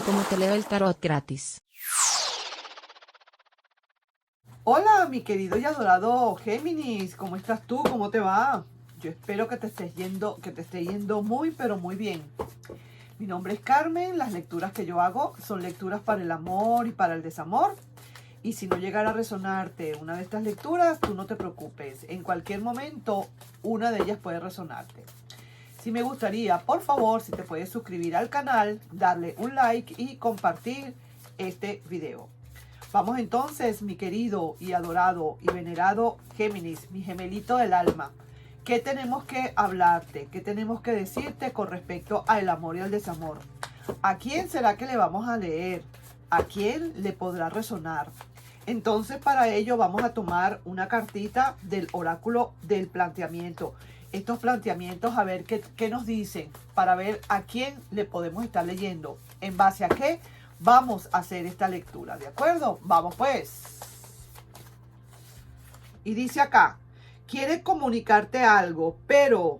como te leo el tarot gratis. Hola, mi querido y adorado Géminis, ¿cómo estás tú? ¿Cómo te va? Yo espero que te esté yendo muy, pero muy bien. Mi nombre es Carmen, las lecturas que yo hago son lecturas para el amor y para el desamor. Y si no llegara a resonarte una de estas lecturas, tú no te preocupes. En cualquier momento, una de ellas puede resonarte. Sí me gustaría, por favor, si te puedes suscribir al canal, darle un like y compartir este video. Vamos entonces, mi querido y adorado y venerado Géminis, mi gemelito del alma. ¿Qué tenemos que hablarte? ¿Qué tenemos que decirte con respecto al amor y al desamor? ¿A quién será que le vamos a leer? ¿A quién le podrá resonar? Entonces, para ello vamos a tomar una cartita del oráculo del planteamiento. Estos planteamientos, a ver qué nos dicen, para ver a quién le podemos estar leyendo. ¿En base a qué vamos a hacer esta lectura? ¿De acuerdo? Vamos pues. Y dice acá, quiere comunicarte algo, pero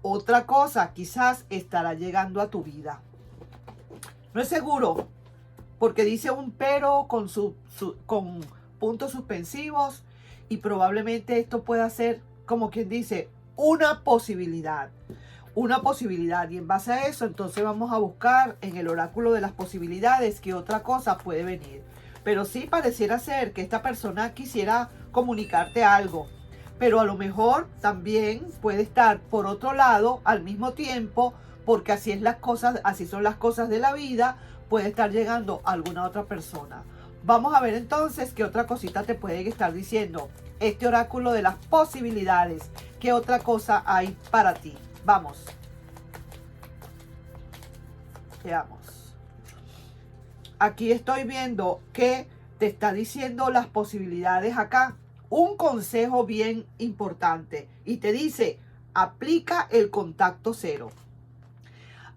otra cosa quizás estará llegando a tu vida. No es seguro, porque dice un pero con puntos suspensivos, y probablemente esto pueda ser, como quien dice, una posibilidad. Una posibilidad, y en base a eso entonces vamos a buscar en el oráculo de las posibilidades qué otra cosa puede venir. Pero sí pareciera ser que esta persona quisiera comunicarte algo, pero a lo mejor también puede estar por otro lado al mismo tiempo, porque así es las cosas, así son las cosas de la vida, puede estar llegando a alguna otra persona. Vamos a ver entonces qué otra cosita te puede estar diciendo este oráculo de las posibilidades. ¿Qué otra cosa hay para ti? Vamos. Veamos. Aquí estoy viendo que te está diciendo las posibilidades acá. Un consejo bien importante. Y te dice, aplica el contacto cero.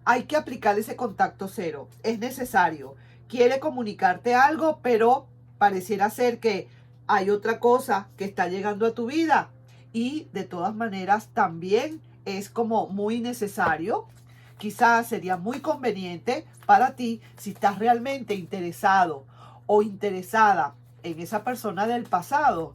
Hay que aplicar ese contacto cero. Es necesario. Quiere comunicarte algo, pero pareciera ser que hay otra cosa que está llegando a tu vida. Y de todas maneras también es como muy necesario. Quizás sería muy conveniente para ti, si estás realmente interesado o interesada en esa persona del pasado,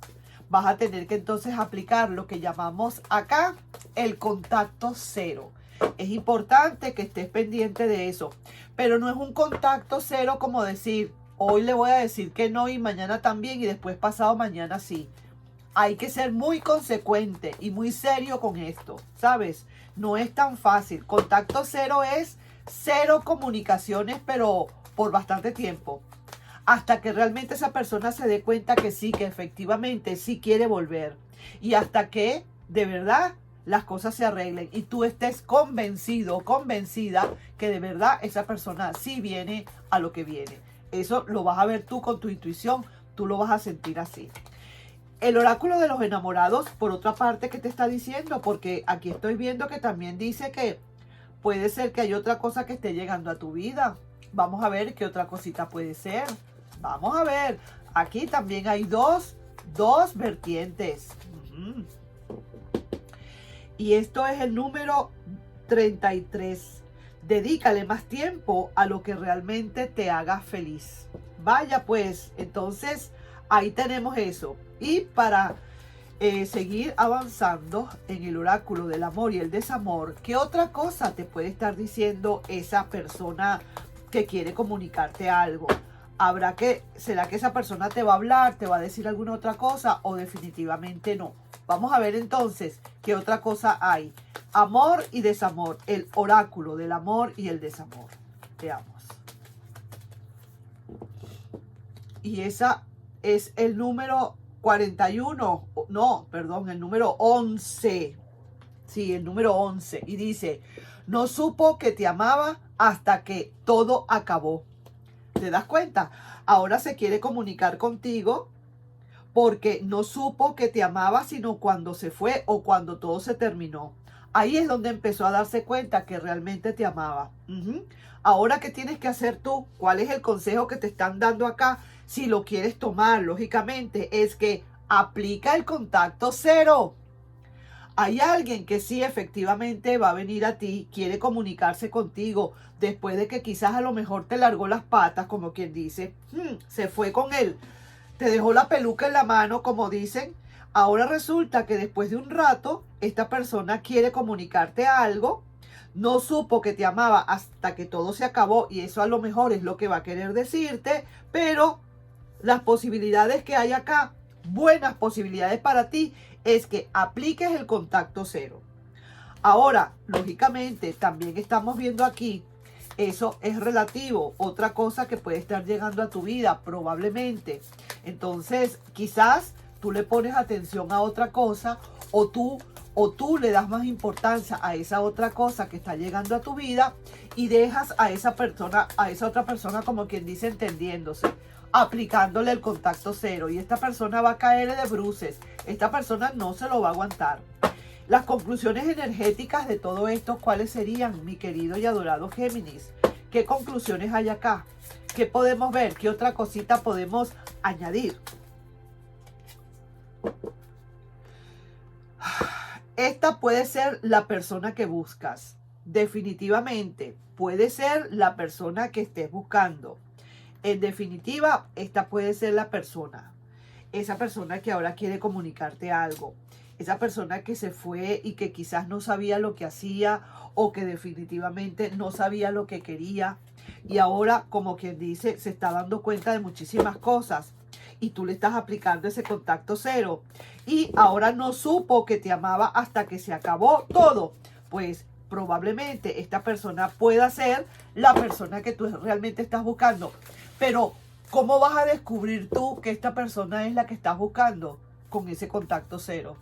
vas a tener que entonces aplicar lo que llamamos acá el contacto cero. Es importante que estés pendiente de eso, pero no es un contacto cero como decir, hoy le voy a decir que no y mañana también y después pasado mañana sí. Hay que ser muy consecuente y muy serio con esto, ¿sabes? No es tan fácil. Contacto cero es cero comunicaciones, pero por bastante tiempo. Hasta que realmente esa persona se dé cuenta que sí, que efectivamente sí quiere volver. Y hasta que de verdad las cosas se arreglen y tú estés convencido o convencida que de verdad esa persona sí viene a lo que viene. Eso lo vas a ver tú con tu intuición, tú lo vas a sentir así. El oráculo de los enamorados, por otra parte, ¿qué te está diciendo? Porque aquí estoy viendo que también dice que puede ser que hay otra cosa que esté llegando a tu vida. Vamos a ver qué otra cosita puede ser. Vamos a ver. Aquí también hay dos vertientes. Y esto es el número 33. Dedícale más tiempo a lo que realmente te haga feliz. Vaya pues, entonces ahí tenemos eso. Y para seguir avanzando en el oráculo del amor y el desamor, ¿qué otra cosa te puede estar diciendo esa persona que quiere comunicarte algo? ¿Será que esa persona te va a hablar, te va a decir alguna otra cosa o definitivamente no? Vamos a ver entonces qué otra cosa hay. Amor y desamor, el oráculo del amor y el desamor. Veamos. Y esa es el número 41, no, perdón, el número 11. Sí, el número 11. Y dice, no supo que te amaba hasta que todo acabó. ¿Te das cuenta? Ahora se quiere comunicar contigo porque no supo que te amaba sino cuando se fue o cuando todo se terminó. Ahí es donde empezó a darse cuenta que realmente te amaba. Ahora, ¿qué tienes que hacer tú? ¿Cuál es el consejo que te están dando acá? Si lo quieres tomar, lógicamente, es que aplica el contacto cero. Hay alguien que sí efectivamente va a venir a ti, quiere comunicarse contigo, después de que quizás a lo mejor te largó las patas, como quien dice, se fue con él, te dejó la peluca en la mano, como dicen. Ahora resulta que después de un rato, esta persona quiere comunicarte algo, no supo que te amaba hasta que todo se acabó, y eso a lo mejor es lo que va a querer decirte, pero las posibilidades que hay acá, buenas posibilidades para ti, es que apliques el contacto cero. Ahora, lógicamente, también estamos viendo aquí, eso es relativo, otra cosa que puede estar llegando a tu vida, probablemente. Entonces, quizás tú le pones atención a otra cosa, o tú le das más importancia a esa otra cosa que está llegando a tu vida, y dejas a esa otra persona, como quien dice, entendiéndose, aplicándole el contacto cero, y esta persona va a caer de bruces. Esta persona no se lo va a aguantar. Las conclusiones energéticas de todo esto, ¿cuáles serían, mi querido y adorado Géminis? ¿Qué conclusiones hay acá? ¿Qué podemos ver? ¿Qué otra cosita podemos añadir? Esta puede ser la persona que buscas. Definitivamente, puede ser la persona que estés buscando. En definitiva, esta puede ser la persona. Esa persona que ahora quiere comunicarte algo. Esa persona que se fue y que quizás no sabía lo que hacía, o que definitivamente no sabía lo que quería. Y ahora, como quien dice, se está dando cuenta de muchísimas cosas. Y tú le estás aplicando ese contacto cero. Y ahora no supo que te amaba hasta que se acabó todo. Pues probablemente esta persona pueda ser la persona que tú realmente estás buscando. Pero, ¿cómo vas a descubrir tú que esta persona es la que estás buscando? Con ese contacto cero.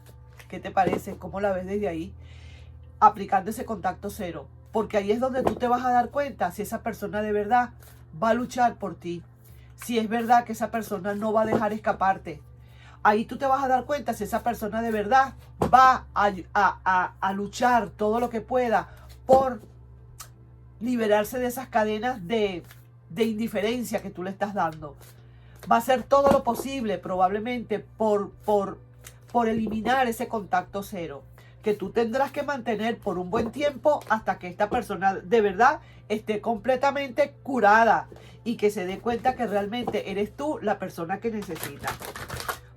¿Qué te parece? ¿Cómo la ves desde ahí? Aplicando ese contacto cero. Porque ahí es donde tú te vas a dar cuenta si esa persona de verdad va a luchar por ti. Si es verdad que esa persona no va a dejar escaparte. Ahí tú te vas a dar cuenta si esa persona de verdad va a luchar todo lo que pueda por liberarse de esas cadenas de indiferencia que tú le estás dando. Va a hacer todo lo posible probablemente por eliminar ese contacto cero, que tú tendrás que mantener por un buen tiempo hasta que esta persona de verdad esté completamente curada y que se dé cuenta que realmente eres tú la persona que necesita.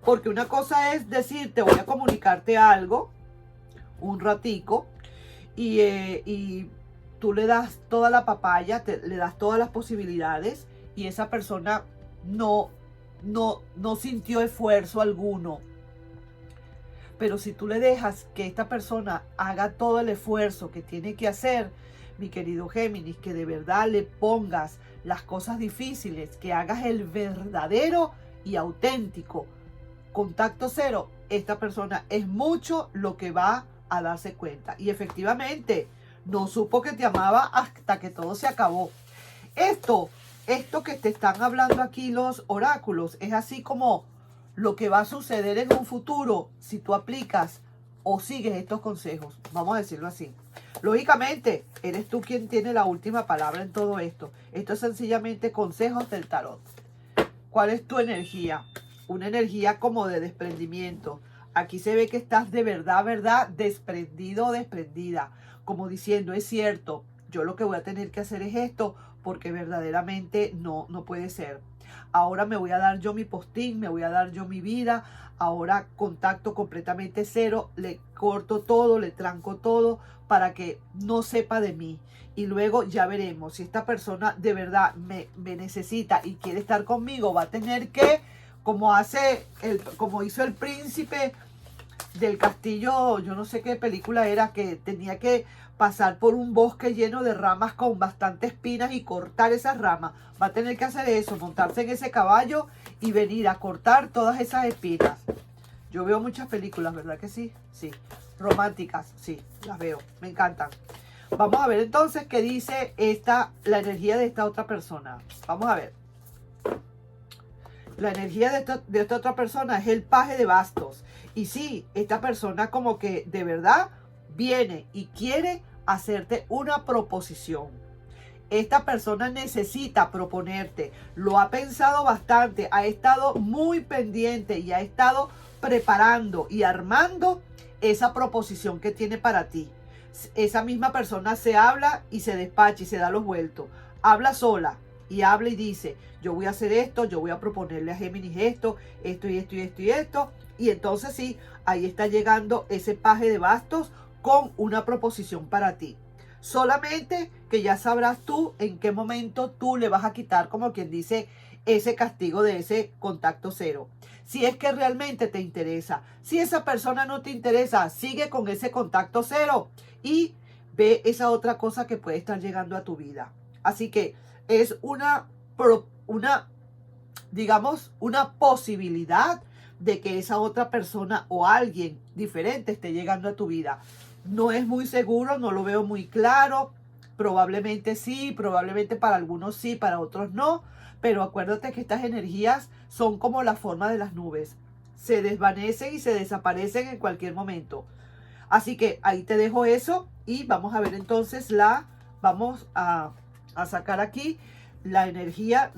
Porque una cosa es decir, te voy a comunicarte algo un ratico, y tú le das toda la papaya, le das todas las posibilidades, y esa persona no sintió esfuerzo alguno. Pero si tú le dejas que esta persona haga todo el esfuerzo que tiene que hacer, mi querido Géminis, que de verdad le pongas las cosas difíciles, que hagas el verdadero y auténtico contacto cero, esta persona es mucho lo que va a darse cuenta. Y efectivamente, no supo que te amaba hasta que todo se acabó. Esto que te están hablando aquí los oráculos, es así como lo que va a suceder en un futuro si tú aplicas o sigues estos consejos. Vamos a decirlo así. Lógicamente, eres tú quien tiene la última palabra en todo esto. Esto es sencillamente consejos del tarot. ¿Cuál es tu energía? Una energía como de desprendimiento. Aquí se ve que estás de verdad, desprendido o desprendida. Como diciendo, es cierto, yo lo que voy a tener que hacer es esto, porque verdaderamente no puede ser. Ahora me voy a dar yo mi postín, me voy a dar yo mi vida. Ahora contacto completamente cero, le corto todo, le tranco todo para que no sepa de mí. Y luego ya veremos si esta persona de verdad me necesita y quiere estar conmigo, va a tener que, como hizo el príncipe del castillo, yo no sé qué película era, que tenía que pasar por un bosque lleno de ramas con bastantes espinas y cortar esas ramas. Va a tener que hacer eso, montarse en ese caballo y venir a cortar todas esas espinas. Yo veo muchas películas, ¿verdad que sí? Sí. Románticas, sí, las veo, me encantan. Vamos a ver entonces qué dice la energía de esta otra persona. Vamos a ver. La energía de esta otra persona es el paje de bastos. Y sí, esta persona como que de verdad viene y quiere hacerte una proposición. Esta persona necesita proponerte. Lo ha pensado bastante. Ha estado muy pendiente y ha estado preparando y armando esa proposición que tiene para ti. Esa misma persona se habla y se despacha y se da los vueltos. Habla sola y habla y dice, yo voy a hacer esto, yo voy a proponerle a Géminis esto y esto y esto y esto. Y entonces sí, ahí está llegando ese paje de bastos con una proposición para ti. Solamente que ya sabrás tú en qué momento tú le vas a quitar, como quien dice, ese castigo de ese contacto cero. Si es que realmente te interesa. Si esa persona no te interesa, sigue con ese contacto cero y ve esa otra cosa que puede estar llegando a tu vida. Así que es digamos, una posibilidad de que esa otra persona o alguien diferente esté llegando a tu vida. No es muy seguro, no lo veo muy claro. Probablemente sí, probablemente para algunos sí, para otros no. Pero acuérdate que estas energías son como la forma de las nubes. Se desvanecen y se desaparecen en cualquier momento. Así que ahí te dejo eso y vamos a ver entonces vamos a sacar aquí la energía,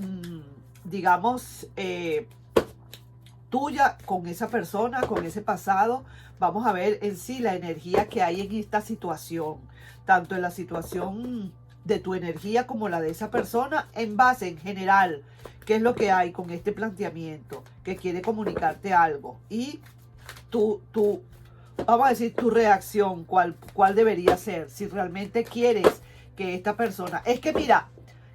digamos, tuya con esa persona, con ese pasado. Vamos a ver en sí la energía que hay en esta situación, tanto en la situación de tu energía como la de esa persona, en base en general, qué es lo que hay con este planteamiento, que quiere comunicarte algo. Y vamos a decir, tu reacción, cuál debería ser, si realmente quieres que esta persona, es que mira,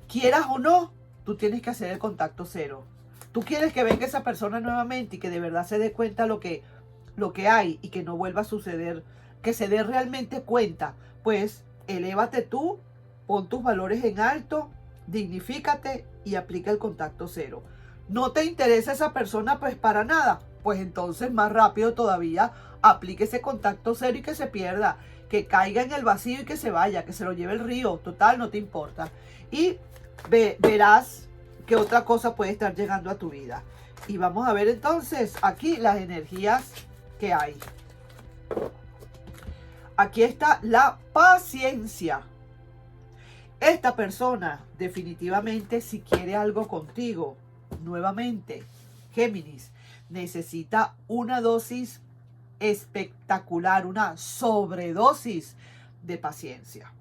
quieras o no, tú tienes que hacer el contacto cero. Tú quieres que venga esa persona nuevamente y que de verdad se dé cuenta lo que hay y que no vuelva a suceder, que se dé realmente cuenta. Pues elévate tú, pon tus valores en alto, dignifícate y aplica el contacto cero. ¿No te interesa esa persona? Pues para nada. Pues entonces más rápido todavía aplique ese contacto cero y que se pierda, que caiga en el vacío y que se vaya, que se lo lleve el río. Total, no te importa. Y verás qué otra cosa puede estar llegando a tu vida. Y vamos a ver entonces aquí las energías que hay. Aquí está la paciencia. Esta persona definitivamente, si quiere algo contigo, nuevamente, Géminis, necesita una dosis espectacular, una sobredosis de paciencia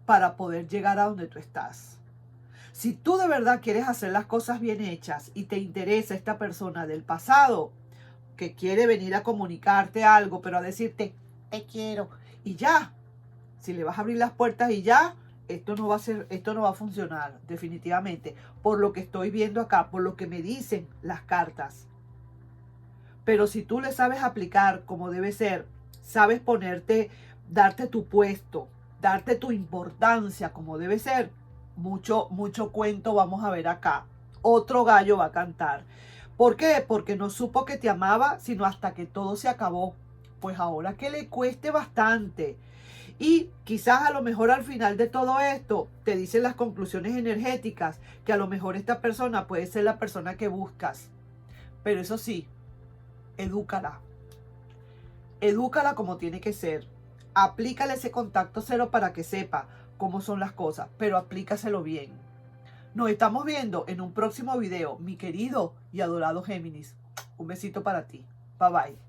para poder llegar a donde tú estás. Si tú de verdad quieres hacer las cosas bien hechas y te interesa esta persona del pasado que quiere venir a comunicarte algo, pero a decirte, te quiero, y ya, si le vas a abrir las puertas y ya, esto no va a funcionar definitivamente, por lo que estoy viendo acá, por lo que me dicen las cartas. Pero si tú le sabes aplicar como debe ser, sabes darte tu puesto, darte tu importancia como debe ser, mucho cuento vamos a ver acá. Otro gallo va a cantar. ¿Por qué? Porque no supo que te amaba, sino hasta que todo se acabó. Pues ahora que le cueste bastante. Y quizás a lo mejor al final de todo esto te dicen las conclusiones energéticas que a lo mejor esta persona puede ser la persona que buscas. Pero eso sí, edúcala. Edúcala como tiene que ser. Aplícale ese contacto cero para que sepa cómo son las cosas, pero aplícaselo bien. Nos estamos viendo en un próximo video, mi querido y adorado Géminis. Un besito para ti. Bye bye.